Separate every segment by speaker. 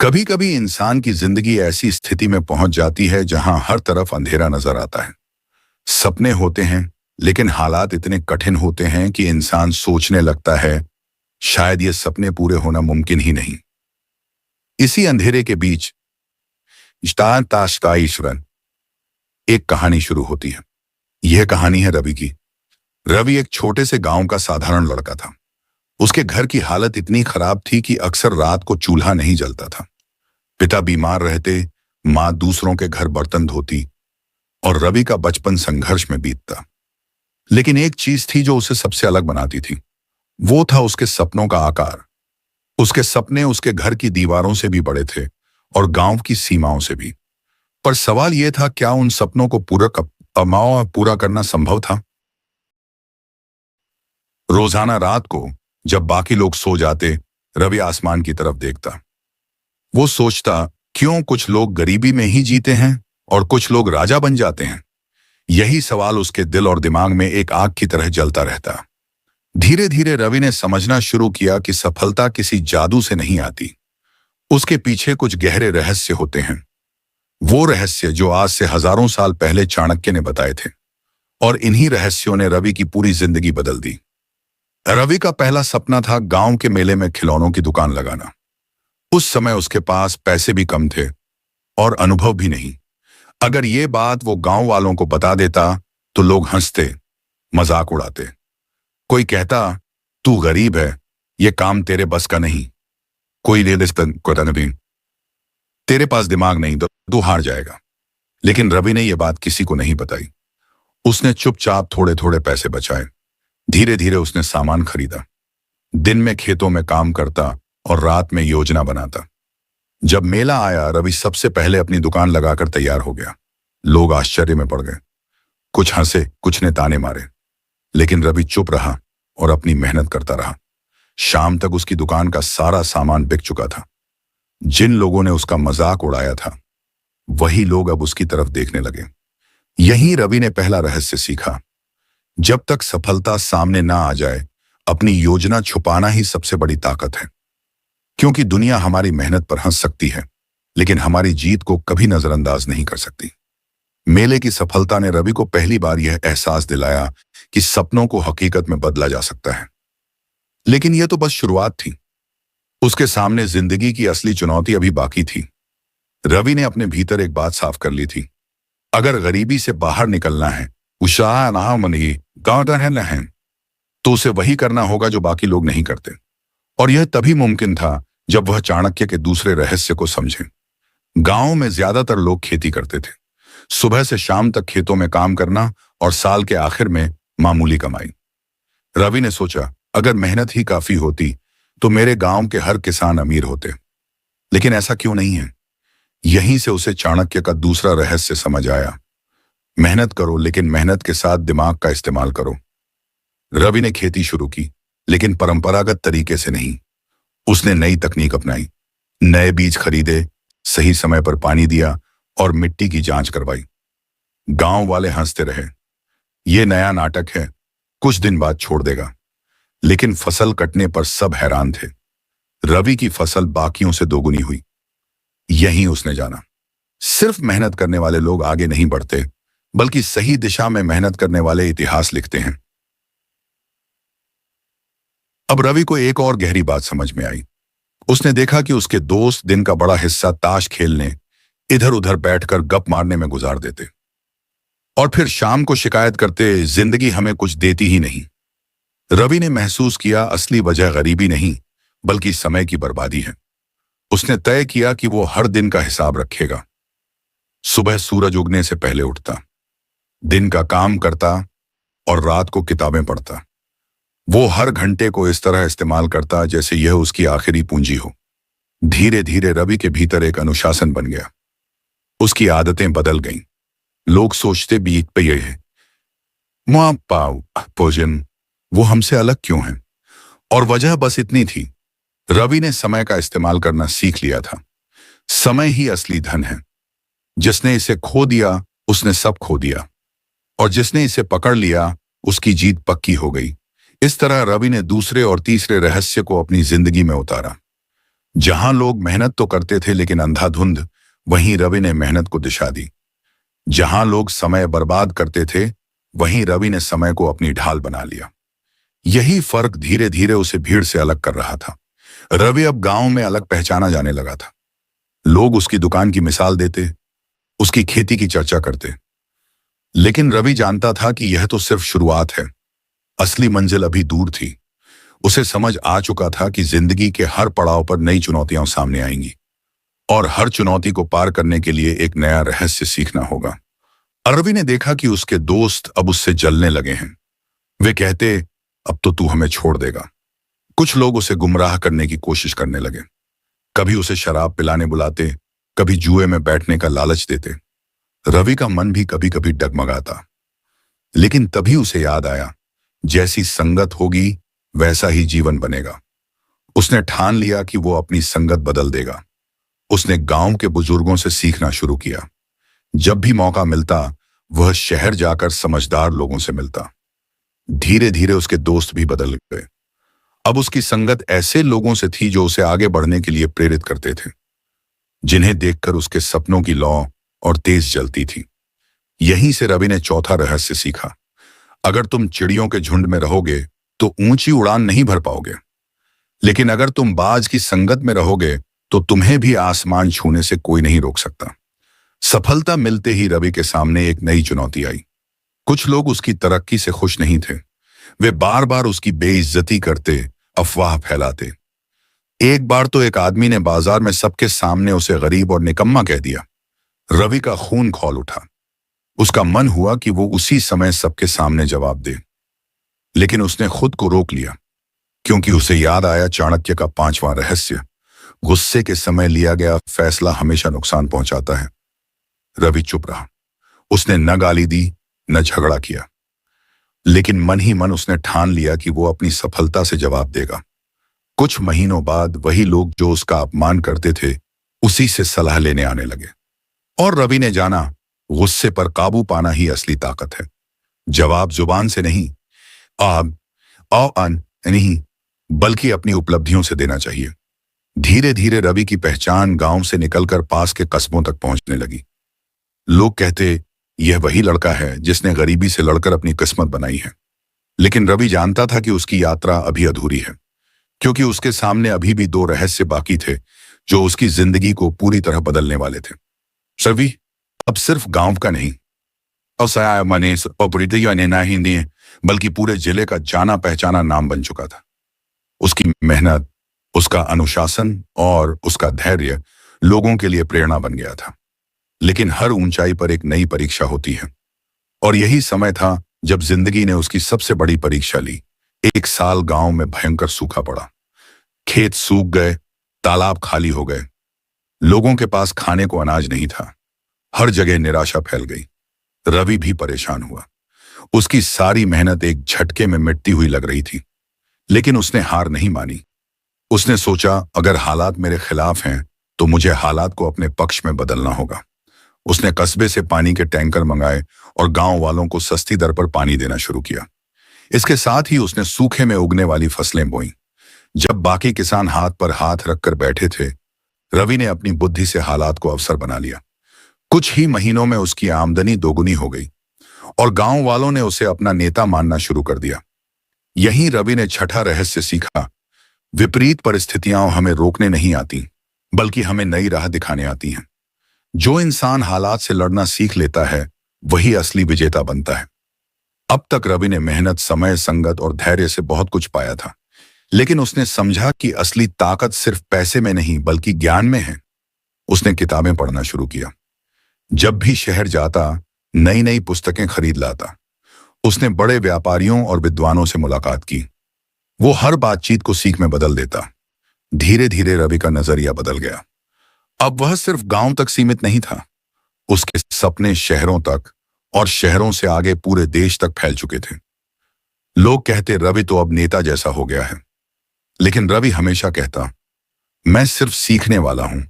Speaker 1: कभी कभी इंसान की जिंदगी ऐसी स्थिति में पहुंच जाती है जहां हर तरफ अंधेरा नजर आता है। सपने होते हैं, लेकिन हालात इतने कठिन होते हैं कि इंसान सोचने लगता है शायद ये सपने पूरे होना मुमकिन ही नहीं। इसी अंधेरे के बीच ताश का ईश्वर एक कहानी शुरू होती है। यह कहानी है रवि की। रवि एक छोटे से गांव का साधारण लड़का था। उसके घर की हालत इतनी खराब थी कि अक्सर रात को चूल्हा नहीं जलता था। पिता बीमार रहते, माँ दूसरों के घर बर्तन धोती और रवि का बचपन संघर्ष में बीतता। लेकिन एक चीज थी जो उसे सबसे अलग बनाती थी। वो था उसके सपनों का आकार। उसके सपने उसके घर की दीवारों से भी बड़े थे और गांव की सीमाओं से भी। पर सवाल यह था, क्या उन सपनों को पूरा करना संभव था? रोजाना रात को जब बाकी लोग सो जाते, रवि आसमान की तरफ देखता। वो सोचता, क्यों कुछ लोग गरीबी में ही जीते हैं और कुछ लोग राजा बन जाते हैं? यही सवाल उसके दिल और दिमाग में एक आग की तरह जलता रहता। धीरे धीरे रवि ने समझना शुरू किया कि सफलता किसी जादू से नहीं आती। उसके पीछे कुछ गहरे रहस्य होते हैं। वो रहस्य जो आज से हजारों साल पहले चाणक्य ने बताए थे, और इन्हीं रहस्यों ने रवि की पूरी जिंदगी बदल दी। रवि का पहला सपना था गांव के मेले में खिलौनों की दुकान लगाना। उस समय उसके पास पैसे भी कम थे और अनुभव भी नहीं। अगर ये बात वो गांव वालों को बता देता तो लोग हंसते, मजाक उड़ाते। कोई कहता, तू गरीब है, ये काम तेरे बस का नहीं। कोई नहीं, तेरे पास दिमाग नहीं तो तू हार जाएगा। लेकिन रवि ने यह बात किसी को नहीं बताई। उसने चुपचाप थोड़े थोड़े पैसे बचाए। धीरे धीरे उसने सामान खरीदा। दिन में खेतों में काम करता और रात में योजना बनाता। जब मेला आया, रवि सबसे पहले अपनी दुकान लगाकर तैयार हो गया। लोग आश्चर्य में पड़ गए। कुछ हंसे, कुछ ने ताने मारे, लेकिन रवि चुप रहा और अपनी मेहनत करता रहा। शाम तक उसकी दुकान का सारा सामान बिक चुका था। जिन लोगों ने उसका मजाक उड़ाया था, वही लोग अब उसकी तरफ देखने लगे। यहीं रवि ने पहला रहस्य सीखा। जब तक सफलता सामने ना आ जाए, अपनी योजना छुपाना ही सबसे बड़ी ताकत है। क्योंकि दुनिया हमारी मेहनत पर हंस सकती है, लेकिन हमारी जीत को कभी नजरअंदाज नहीं कर सकती। मेले की सफलता ने रवि को पहली बार यह एहसास दिलाया कि सपनों को हकीकत में बदला जा सकता है। लेकिन यह तो बस शुरुआत थी। उसके सामने जिंदगी की असली चुनौती अभी बाकी थी। रवि ने अपने भीतर एक बात साफ कर ली थी। अगर गरीबी से बाहर निकलना है, तो उसे वही करना होगा जो बाकी लोग नहीं करते। और यह तभी मुमकिन था जब वह चाणक्य के दूसरे रहस्य को समझे। गांव में ज्यादातर लोग खेती करते थे। सुबह से शाम तक खेतों में काम करना और साल के आखिर में मामूली कमाई। रवि ने सोचा, अगर मेहनत ही काफी होती तो मेरे गांव के हर किसान अमीर होते। लेकिन ऐसा क्यों नहीं है? यहीं से उसे चाणक्य का दूसरा रहस्य समझ आया। मेहनत करो, लेकिन मेहनत के साथ दिमाग का इस्तेमाल करो। रवि ने खेती शुरू की, लेकिन परंपरागत तरीके से नहीं। उसने नई तकनीक अपनाई, नए बीज खरीदे, सही समय पर पानी दिया और मिट्टी की जांच करवाई। गांव वाले हंसते रहे, ये नया नाटक है, कुछ दिन बाद छोड़ देगा। लेकिन फसल कटने पर सब हैरान थे। रवि की फसल बाकियों से दोगुनी हुई। यहीं उसने जाना, सिर्फ मेहनत करने वाले लोग आगे नहीं बढ़ते, बल्कि सही दिशा में मेहनत करने वाले इतिहास लिखते हैं। अब रवि को एक और गहरी बात समझ में आई। उसने देखा कि उसके दोस्त दिन का बड़ा हिस्सा ताश खेलने, इधर उधर बैठकर गप मारने में गुजार देते और फिर शाम को शिकायत करते, जिंदगी हमें कुछ देती ही नहीं। रवि ने महसूस किया, असली वजह गरीबी नहीं, बल्कि समय की बर्बादी है। उसने तय किया कि वो हर दिन का हिसाब रखेगा। सुबह सूरज उगने से पहले उठता, दिन का काम करता और रात को किताबें पढ़ता। वो हर घंटे को इस तरह इस्तेमाल करता जैसे यह उसकी आखिरी पूंजी हो। धीरे धीरे रवि के भीतर एक अनुशासन बन गया। उसकी आदतें बदल गईं। लोग सोचते बीत पे यह है, मां पाव भोजन, वो हमसे अलग क्यों है? और वजह बस इतनी थी, रवि ने समय का इस्तेमाल करना सीख लिया था। समय ही असली धन है। जिसने इसे खो दिया, उसने सब खो दिया, और जिसने इसे पकड़ लिया, उसकी जीत पक्की हो गई। इस तरह रवि ने दूसरे और तीसरे रहस्य को अपनी जिंदगी में उतारा। जहां लोग मेहनत तो करते थे लेकिन अंधाधुंध, वहीं रवि ने मेहनत को दिशा दी। जहां लोग समय बर्बाद करते थे, वहीं रवि ने समय को अपनी ढाल बना लिया। यही फर्क धीरे धीरे उसे भीड़ से अलग कर रहा था। रवि अब गांव में अलग पहचाना जाने लगा था। लोग उसकी दुकान की मिसाल देते, उसकी खेती की चर्चा करते। लेकिन रवि जानता था कि यह तो सिर्फ शुरुआत है। असली मंजिल अभी दूर थी। उसे समझ आ चुका था कि जिंदगी के हर पड़ाव पर नई चुनौतियां सामने आएंगी और हर चुनौती को पार करने के लिए एक नया रहस्य सीखना होगा। रवि ने देखा कि उसके दोस्त अब उससे जलने लगे हैं। वे कहते, अब तो तू हमें छोड़ देगा। कुछ लोग उसे गुमराह करने की कोशिश करने लगे। कभी उसे शराब पिलाने बुलाते, कभी जुए में बैठने का लालच देते। रवि का मन भी कभी कभी डगमगाता। लेकिन तभी उसे याद आया, जैसी संगत होगी वैसा ही जीवन बनेगा। उसने ठान लिया कि वो अपनी संगत बदल देगा। उसने गांव के बुजुर्गों से सीखना शुरू किया। जब भी मौका मिलता, वह शहर जाकर समझदार लोगों से मिलता। धीरे धीरे उसके दोस्त भी बदल गए। अब उसकी संगत ऐसे लोगों से थी जो उसे आगे बढ़ने के लिए प्रेरित करते थे, जिन्हें देखकर उसके सपनों की लौ और तेज जलती थी। यहीं से रवि ने चौथा रहस्य सीखा। अगर तुम चिड़ियों के झुंड में रहोगे तो ऊंची उड़ान नहीं भर पाओगे, लेकिन अगर तुम बाज की संगत में रहोगे तो तुम्हें भी आसमान छूने से कोई नहीं रोक सकता। सफलता मिलते ही रवि के सामने एक नई चुनौती आई। कुछ लोग उसकी तरक्की से खुश नहीं थे। वे बार बार उसकी बेइज्जती करते, अफवाह फैलाते। एक बार तो एक आदमी ने बाजार में सबके सामने उसे गरीब और निकम्मा कह दिया। रवि का खून खौल उठा। उसका मन हुआ कि वो उसी समय सबके सामने जवाब दे, लेकिन उसने खुद को रोक लिया, क्योंकि उसे याद आया चाणक्य का 5वां रहस्य, गुस्से के समय लिया गया फैसला हमेशा नुकसान पहुंचाता है। रवि चुप रहा। उसने न गाली दी, न झगड़ा किया, लेकिन मन ही मन उसने ठान लिया कि वो अपनी सफलता से जवाब देगा। कुछ महीनों बाद वही लोग जो उसका अपमान करते थे, उसी से सलाह लेने आने लगे। और रवि ने जाना, गुस्से पर काबू पाना ही असली ताकत है। जवाब जुबान से नहीं, आब नहीं, बल्कि अपनी उपलब्धियों से देना चाहिए। धीरे धीरे रवि की पहचान गांव से निकलकर पास के कस्बों तक पहुंचने लगी। लोग कहते, यह वही लड़का है जिसने गरीबी से लड़कर अपनी किस्मत बनाई है। लेकिन रवि जानता था कि उसकी यात्रा अभी अधूरी है, क्योंकि उसके सामने अभी भी 2 रहस्य बाकी थे जो उसकी जिंदगी को पूरी तरह बदलने वाले थे। रवि अब सिर्फ गांव का नहीं, बल्कि पूरे जिले का जाना पहचाना नाम बन चुका था। उसकी मेहनत, उसका अनुशासन और उसका धैर्य लोगों के लिए प्रेरणा बन गया था। लेकिन हर ऊंचाई पर एक नई परीक्षा होती है, और यही समय था जब जिंदगी ने उसकी सबसे बड़ी परीक्षा ली। 1 साल गांव में भयंकर सूखा पड़ा। खेत सूख गए, तालाब खाली हो गए, लोगों के पास खाने को अनाज नहीं था। हर जगह निराशा फैल गई। रवि भी परेशान हुआ। उसकी सारी मेहनत एक झटके में मिटती हुई लग रही थी, लेकिन उसने हार नहीं मानी। उसने सोचा, अगर हालात मेरे खिलाफ हैं तो मुझे हालात को अपने पक्ष में बदलना होगा। उसने कस्बे से पानी के टैंकर मंगाए और गांव वालों को सस्ती दर पर पानी देना शुरू किया। इसके साथ ही उसने सूखे में उगने वाली फसलें बोईं। जब बाकी किसान हाथ पर हाथ रखकर बैठे थे, रवि ने अपनी बुद्धि से हालात को अवसर बना लिया। कुछ ही महीनों में उसकी आमदनी दोगुनी हो गई और गांव वालों ने उसे अपना नेता मानना शुरू कर दिया। यहीं रवि ने छठा रहस्य सीखा। विपरीत परिस्थितियां हमें रोकने नहीं आती, बल्कि हमें नई राह दिखाने आती हैं। जो इंसान हालात से लड़ना सीख लेता है, वही असली विजेता बनता है। अब तक रवि ने मेहनत, समय, संगत और धैर्य से बहुत कुछ पाया था, लेकिन उसने समझा कि असली ताकत सिर्फ पैसे में नहीं बल्कि ज्ञान में है। उसने किताबें पढ़ना शुरू किया। जब भी शहर जाता, नई नई पुस्तकें खरीद लाता। उसने बड़े व्यापारियों और विद्वानों से मुलाकात की। वो हर बातचीत को सीख में बदल देता। धीरे धीरे रवि का नजरिया बदल गया। अब वह सिर्फ गांव तक सीमित नहीं था। उसके सपने शहरों तक और शहरों से आगे पूरे देश तक फैल चुके थे। लोग कहते, रवि तो अब नेता जैसा हो गया है। लेकिन रवि हमेशा कहता, मैं सिर्फ सीखने वाला हूं,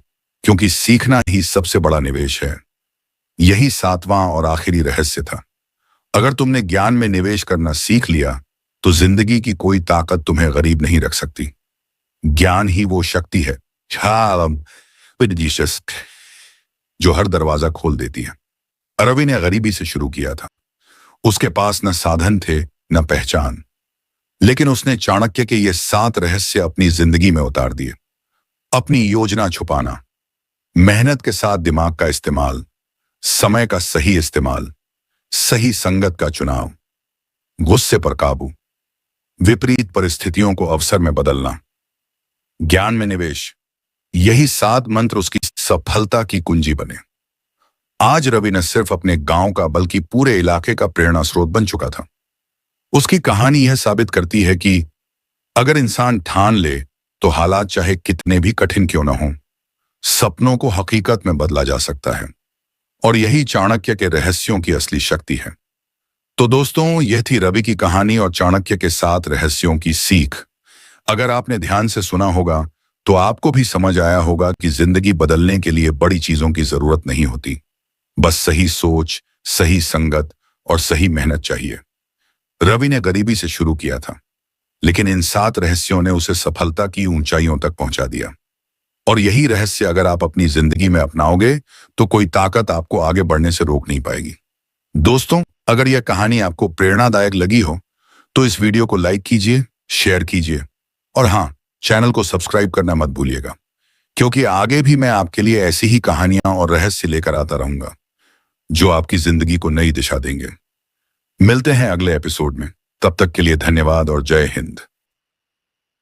Speaker 1: क्योंकि सीखना ही सबसे बड़ा निवेश है। यही 7वां और आखिरी रहस्य था। अगर तुमने ज्ञान में निवेश करना सीख लिया, तो जिंदगी की कोई ताकत तुम्हें गरीब नहीं रख सकती। ज्ञान ही वो शक्ति है, जो हर दरवाजा खोल देती है। रवि ने गरीबी से शुरू किया था। उसके पास न साधन थे न पहचान, लेकिन उसने चाणक्य के ये 7 रहस्य अपनी जिंदगी में उतार दिए। अपनी योजना छुपाना, मेहनत के साथ दिमाग का इस्तेमाल, समय का सही इस्तेमाल, सही संगत का चुनाव, गुस्से पर काबू, विपरीत परिस्थितियों को अवसर में बदलना, ज्ञान में निवेश, यही 7 मंत्र उसकी सफलता की कुंजी बने। आज रवि न सिर्फ अपने गांव का बल्कि पूरे इलाके का प्रेरणा स्रोत बन चुका था। उसकी कहानी यह साबित करती है कि अगर इंसान ठान ले तो हालात चाहे कितने भी कठिन क्यों न हों, सपनों को हकीकत में बदला जा सकता है। और यही चाणक्य के रहस्यों की असली शक्ति है। तो दोस्तों, यह थी रवि की कहानी और चाणक्य के 7 रहस्यों की सीख। अगर आपने ध्यान से सुना होगा तो आपको भी समझ आया होगा कि जिंदगी बदलने के लिए बड़ी चीजों की जरूरत नहीं होती, बस सही सोच, सही संगत और सही मेहनत चाहिए। रवि ने गरीबी से शुरू किया था, लेकिन इन 7 रहस्यों ने उसे सफलता की ऊंचाइयों तक पहुंचा दिया। और यही रहस्य अगर आप अपनी जिंदगी में अपनाओगे तो कोई ताकत आपको आगे बढ़ने से रोक नहीं पाएगी। दोस्तों, अगर यह कहानी आपको प्रेरणादायक लगी हो तो इस वीडियो को लाइक कीजिए, शेयर कीजिए और हाँ, चैनल को सब्सक्राइब करना मत भूलिएगा, क्योंकि आगे भी मैं आपके लिए ऐसी ही कहानियां और रहस्य लेकर आता रहूंगा जो आपकी जिंदगी को नई दिशा देंगे। मिलते हैं अगले एपिसोड में। तब तक के लिए धन्यवाद और जय हिंद।